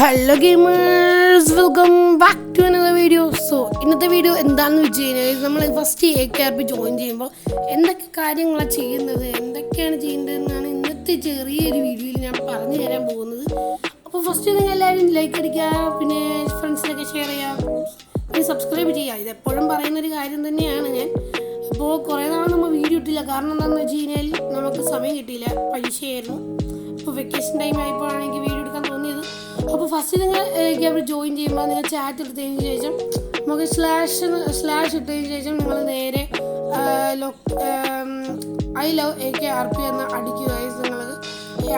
Hello gamers, welcome back to another video. So ഇന്നത്തെ video എന്താണെന്ന് വെച്ച് കഴിഞ്ഞാൽ നമ്മൾ ഫസ്റ്റ് AKRP ജോയിൻ ചെയ്യുമ്പോൾ എന്തൊക്കെ കാര്യങ്ങളാണ് ചെയ്യുന്നത്, എന്തൊക്കെയാണ് ചെയ്യുന്നതെന്നാണ് ഇന്നത്തെ ചെറിയൊരു വീഡിയോയിൽ ഞാൻ പറഞ്ഞു തരാൻ പോകുന്നത്. അപ്പോൾ ഫസ്റ്റ് നിങ്ങൾ എല്ലാവരും ലൈക്ക് അടിക്കുക, പിന്നെ ഫ്രണ്ട്സിനൊക്കെ ഷെയർ ചെയ്യുക, പിന്നെ സബ്സ്ക്രൈബ് ചെയ്യുക. ഇതെപ്പോഴും പറയുന്നൊരു കാര്യം തന്നെയാണ് ഞാൻ. അപ്പോൾ കുറേ നാൾ നമ്മൾ വീഡിയോ ഇട്ടില്ല, കാരണം എന്താണെന്ന് വെച്ച് കഴിഞ്ഞാൽ നമുക്ക് സമയം കിട്ടിയില്ല, പരീക്ഷയായിരുന്നു. ഇപ്പോൾ വെക്കേഷൻ ടൈം ആയപ്പോഴാണെങ്കിൽ വീഡിയോ എടുക്കാൻ തോന്നിയത്. അപ്പോൾ ഫസ്റ്റ് നിങ്ങൾ AKRP ജോയിൻ ചെയ്യുമ്പോൾ നിങ്ങൾ ചാറ്റ് എടുത്തതിന് ശേഷം നമുക്ക് സ്ലാഷ് ഇട്ടതിന് ശേഷം നിങ്ങൾ നേരെ ഐ ലവ് AKRP എന്ന് അടിക്കുക. നിങ്ങൾ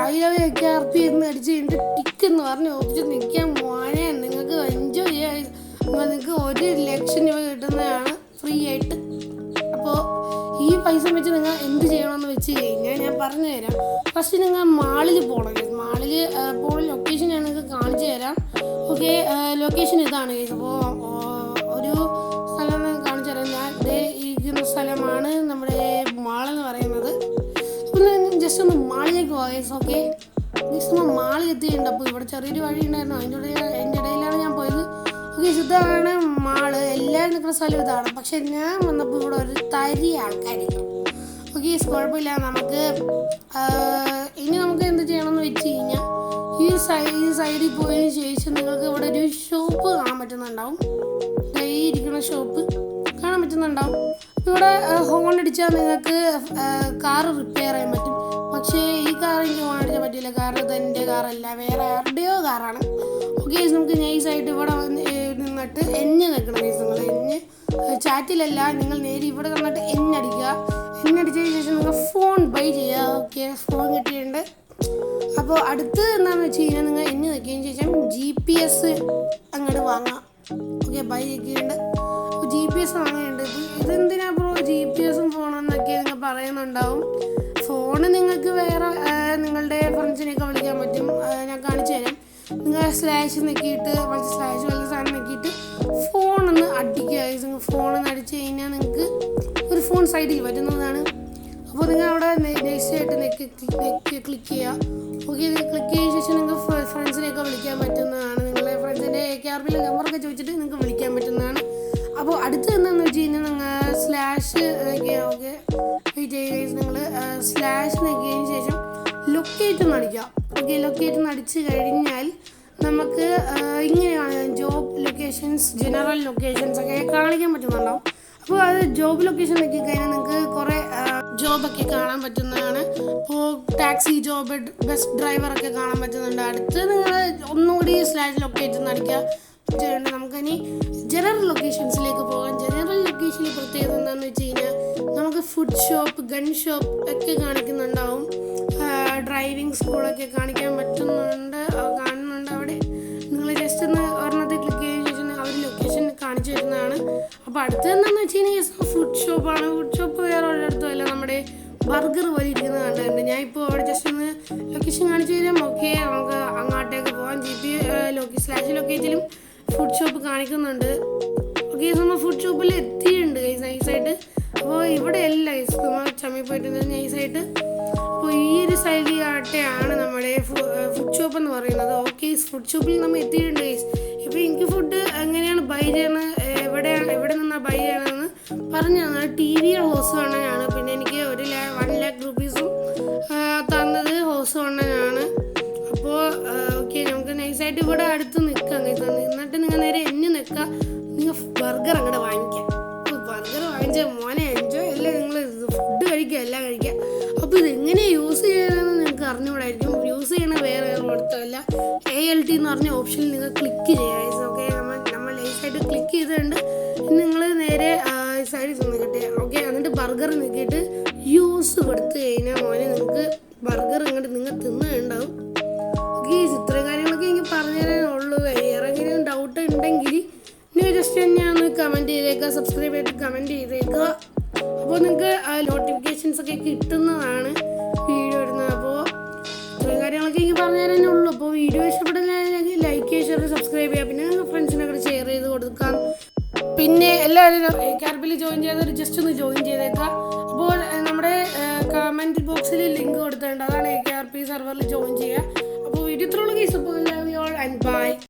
ഐ ലവ് AKRP എന്ന് അടിച്ച് കഴിഞ്ഞിട്ട് ടിക്ക് എന്ന് പറഞ്ഞ് ഓപ്ഷൻ നിൽക്കാൻ മോനെയാണ്. നിങ്ങൾക്ക് എൻജോയ് ചെയ്യാൻ നിങ്ങൾക്ക് 1,00,000 രൂപ കിട്ടുന്നതാണ് ഫ്രീ ആയിട്ട്. അപ്പോൾ ഈ പൈസ വെച്ച് നിങ്ങൾ എന്ത് ചെയ്യണമെന്ന് വെച്ച് കഴിഞ്ഞാൽ ഞാൻ പറഞ്ഞു തരാം. ഫസ്റ്റ് നിങ്ങൾ മാളിൽ പോകണം. മാളിൽ പോകുന്ന ലൊക്കേഷൻ ഞാൻ നിങ്ങൾക്ക് കാണിച്ചു തരാം. ഓക്കെ, ലൊക്കേഷൻ ഇതാണ്. അപ്പോൾ ഒരു സ്ഥലം കാണിച്ചു തരാം. ഞാൻ ഇരിക്കുന്ന സ്ഥലമാണ് നമ്മുടെ മാളെന്ന് പറയുന്നത്. അപ്പോൾ ജസ്റ്റ് ഒന്ന് മാളിലേക്ക് പോകാം. ഓക്കെ, ജസ്റ്റ് ഒന്ന് മാളിൽ എത്തിയിട്ടുണ്ട്. അപ്പോൾ ഇവിടെ ചെറിയൊരു വഴി ഉണ്ടായിരുന്നു, അതിൻ്റെ ഇടയിലാണ് ഞാൻ പോയത്. ഓക്കെ, ഇതാണ് മാള്. എല്ലാവരും നിൽക്കുന്ന സ്ഥലം ഇതാണ്. പക്ഷെ ഞാൻ വന്നപ്പോൾ ഇവിടെ ഒരു തരി ആൾക്കാരില്ല. ഓക്കെ, കുഴപ്പമില്ല. ഇനി നമുക്ക് എന്ത് ചെയ്യണമെന്ന് വെച്ച് കഴിഞ്ഞാൽ ഈ സൈഡിൽ പോയതിന് ശേഷം നിങ്ങൾക്ക് ഇവിടെ ഒരു ഷോപ്പ് കാണാൻ പറ്റുന്നുണ്ടാവും. ഈ ഇരിക്കുന്ന ഷോപ്പ് കാണാൻ പറ്റുന്നുണ്ടാവും. ഇവിടെ ഹോൺ അടിച്ചാൽ നിങ്ങൾക്ക് കാറ് റിപ്പയർ ചെയ്യാൻ പറ്റും. പക്ഷേ ഈ കാർ എനിക്ക് ഹോൺ അടിച്ചാൽ പറ്റില്ല, കാരണം ഇത് എൻ്റെ കാറല്ല, വേറെ ആരുടെയോ കാറാണ്. ഓക്കെ, നമുക്ക് നൈസായിട്ട് ഇവിടെ നിന്നിട്ട് നിൽക്കണം. നിങ്ങൾ ചാറ്റിലല്ല, നിങ്ങൾ നേരെ ഇവിടെ നിന്നിട്ട് അടിക്കുക. അടിച്ചതിന് ശേഷം നിങ്ങൾ ഫോൺ ബൈ ചെയ്യുക. ഓക്കെ, ഫോൺ കിട്ടിയിട്ടുണ്ട്. അപ്പോൾ അടുത്ത് എന്താണെന്ന് വെച്ച് കഴിഞ്ഞാൽ നിങ്ങൾ നിൽക്കിയതിന് ശേഷം GPS അങ്ങോട്ട് വാങ്ങാം. ഓക്കെ, ബൈ ചെയ്തിട്ടുണ്ട്. GPS വാങ്ങിയിട്ടുണ്ട്. ഇതെന്തിനാ ബ്രോ GPS ഫോണെന്നൊക്കെ നിങ്ങൾ പറയുന്നുണ്ടാവും. ഫോണ് നിങ്ങൾക്ക് വേറെ നിങ്ങളുടെ ഫ്രണ്ട്സിനെയൊക്കെ വിളിക്കാൻ പറ്റും. ഞാൻ കാണിച്ചു തരാം. നിങ്ങൾ സ്ലാഷ് നെക്കിയിട്ട് സ്ലാഷ് വല്ല സാധനം നെക്കിയിട്ട് ഫോണൊന്ന് അടിക്കുക. ഫോണൊന്ന് അടിച്ചു കഴിഞ്ഞാൽ നിങ്ങൾക്ക് ഒരു ഫോൺ സൈഡിൽ വരുന്നതാണ്. അപ്പോൾ നിങ്ങൾ അവിടെ നെക്സ്റ്റായിട്ട് ക്ലിക്ക് ചെയ്യുക. ഓക്കെ, ഇത് ക്ലിക്ക് ചെയ്ത ശേഷം നിങ്ങൾക്ക് ഫ്രണ്ട്സിനെയൊക്കെ വിളിക്കാൻ പറ്റുന്നതാണ്. നിങ്ങളെ ഫ്രണ്ട്സിൻ്റെ AKRPയിലെ നമ്പറൊക്കെ ചോദിച്ചിട്ട് നിങ്ങൾക്ക് വിളിക്കാൻ പറ്റുന്നതാണ്. അപ്പോൾ അടുത്ത് എന്താണെന്ന് വെച്ച് കഴിഞ്ഞാൽ നിങ്ങൾ സ്ലാഷ് ഓക്കെ വെയിറ്റ് ചെയ്യുക. നിങ്ങൾ സ്ലാഷ് നെക്കിയതിന് ശേഷം ലൊക്കേറ്റ് ഒന്ന് അടിക്കുക. ഓക്കെ, ലൊക്കേറ്റ് ഒന്ന് അടിച്ച് കഴിഞ്ഞാൽ നമുക്ക് ഇങ്ങനെയാണ് ജോബ് ലൊക്കേഷൻസ്, ജനറൽ ലൊക്കേഷൻസ് ഒക്കെ കാണിക്കാൻ പറ്റുന്നുണ്ടാവും. അപ്പോൾ അത് ജോബ് ലൊക്കേഷൻ നോക്കി കഴിഞ്ഞാൽ നിങ്ങൾക്ക് കുറേ ജോബൊക്കെ കാണാൻ പറ്റുന്നതാണ്. ഇപ്പോൾ ടാക്സി ജോബ്, ബസ് ഡ്രൈവറൊക്കെ കാണാൻ പറ്റുന്നുണ്ട്. അടുത്ത് നിങ്ങൾ ഒന്നുകൂടി സ്ലാഷ് ലൊക്കേറ്റ് ഒന്ന് അടിക്കുക. നമുക്കിനി ജനറൽ ലൊക്കേഷൻസിലേക്ക് പോകാം. ജനറൽ ലൊക്കേഷനിൽ പ്രത്യേകത എന്താണെന്ന് വെച്ച് കഴിഞ്ഞാൽ നമുക്ക് ഫുഡ് ഷോപ്പ്, ഗൺ ഷോപ്പ് ഒക്കെ കാണിക്കുന്നുണ്ടാവും. ഡ്രൈവിംഗ് സ്കൂളൊക്കെ കാണിക്കാൻ കാണുന്നുണ്ട്. അവിടെ നിങ്ങൾ ജസ്റ്റ് ഒന്ന് ഒരെണ്ണത്തിൽ ക്ലിക്ക് ചെയ്തതിന് ശേഷം അവർ ലൊക്കേഷൻ കാണിച്ചു തരുന്നതാണ്. അപ്പോൾ അടുത്ത് എന്താണെന്ന് വെച്ച് കഴിഞ്ഞാൽ ഫുഡ് ഷോപ്പാണ്. ഫുഡ് ഷോപ്പ് വേറെ ഒരിടത്തുമല്ല, നമ്മുടെ ബർഗർ പോലെ ഇരിക്കുന്നത് കണ്ടിട്ടുണ്ട്. ഞാൻ ഇപ്പോൾ അവിടെ ജസ്റ്റ് ഒന്ന് ലൊക്കേഷൻ കാണിച്ചു തരാം. ഓക്കെ, നമുക്ക് അങ്ങോട്ടേക്ക് പോകാം. സ്ലാഷ് ലൊക്കേറ്റിലും ഫുഡ് ഷോപ്പ് കാണിക്കുന്നുണ്ട്. ഓക്കെ, നമ്മൾ ഫുഡ് ഷോപ്പിൽ എത്തിയിട്ടുണ്ട് നൈസായിട്ട്. അപ്പോൾ ഇവിടെ അല്ല നമ്മൾ ചമ്മി പോയിട്ട് നൈസായിട്ട്. അപ്പോൾ ഈ ഒരു സൈഡിലായിട്ടാണ് നമ്മുടെ ഫുഡ് ഷോപ്പ് എന്ന് പറയുന്നത്. ഓക്കെ, ഫുഡ് ഷോപ്പിൽ നമ്മൾ എത്തിയിട്ടുണ്ട്. ഇപ്പോൾ എനിക്ക് ഫുഡ് എങ്ങനെയാണ് ബൈ ചെയ്യണത്, എവിടെ നിന്നാണ് ബൈ ചെയ്യണമെന്ന് പറഞ്ഞു തന്നത് TV ഹോസ് വണ്ണനാണ്. പിന്നെ എനിക്ക് 1,00,000 രൂപീസും തന്നത് ഹോസ് വണ്ണനാണ്. അപ്പോൾ ഓക്കെ, നമുക്ക് നൈസായിട്ട് ഇവിടെ അടുത്ത് നിൽക്കാം. എന്നിട്ട് നിങ്ങൾ നേരെ നിൽക്കുക. നിങ്ങൾ ബർഗർ അങ്ങോട്ട് വാങ്ങിക്കാം. ബർഗർ വാങ്ങിച്ചാൽ മോനെ എൻജോയ് അല്ലേ, നിങ്ങൾ ഫുഡ് കഴിക്കുക, എല്ലാം കഴിക്കുക. അപ്പോൾ ഇതെങ്ങനെ യൂസ് ചെയ്യണമെന്ന് നിങ്ങൾക്ക് അറിഞ്ഞുകൂടായിരിക്കും. യൂസ് ചെയ്യണ വേറെ കൊടുത്തല്ല, ALT എന്ന് പറഞ്ഞ ഓപ്ഷനിൽ നിങ്ങൾ ക്ലിക്ക് ചെയ്യുക. ഓക്കെ, നമ്മൾ നൈസായിട്ട് ക്ലിക്ക് ചെയ്തിട്ടുണ്ട്. നിങ്ങൾ നേരെ സൈഡിൽ നിൽക്കട്ടെ. ഓക്കെ, എന്നിട്ട് ബർഗർ നിൽക്കിയിട്ട് യൂസ് കൊടുത്തു കഴിഞ്ഞാൽ മോനെ നിങ്ങൾക്ക് ബർഗർ ഇങ്ങോട്ട് നിങ്ങൾ തിന്നുണ്ടാവും. ഓക്കെ, ഇത്രയും കാര്യങ്ങളൊക്കെ എനിക്ക് പറഞ്ഞു തരാനുള്ളൂ. വേറെങ്കിലും ഡൗട്ട് ഉണ്ടെങ്കിൽ നിങ്ങൾ ജസ്റ്റ് ഞാൻ ഒന്ന് കമൻറ്റ് ചെയ്തേക്കുക, സബ്സ്ക്രൈബ് ചെയ്തിട്ട് കമൻറ്റ് ചെയ്തേക്കുക. അപ്പോൾ നിങ്ങൾക്ക് നോട്ടിഫിക്കേഷൻസ് ഒക്കെ കിട്ടുന്നതാണ് വീഡിയോ ഇടുന്നത്. അപ്പോൾ ഇത്രയും കാര്യങ്ങളൊക്കെ എനിക്ക് പറഞ്ഞു തരാനുള്ളൂ. അപ്പോൾ വീഡിയോ ഇഷ്ടപ്പെട്ടില്ലെങ്കിൽ ലൈക്ക് ചെയ്യുക, ഷെയർ, സബ്സ്ക്രൈബ് ചെയ്യുക. പിന്നെ നിങ്ങൾ ഫ്രണ്ട്സിനൊക്കെ ഷെയർ ചെയ്ത് കൊടുക്കാം. പിന്നെ എല്ലാവരും AKRPയിൽ ജോയിൻ ചെയ്തവർ ജസ്റ്റ് ഒന്ന് ജോയിൻ ചെയ്തേക്കുക. അപ്പോൾ നമ്മുടെ കമൻറ്റ് ബോക്സിൽ ലിങ്ക് കൊടുത്തിട്ടുണ്ട്, അതാണ് AKRP സെർവറിൽ ജോയിൻ ചെയ്യുക. അപ്പോൾ വീഡിയോ ഇത്രയുള്ള കേസ് അപ്പോൾ love you all and by.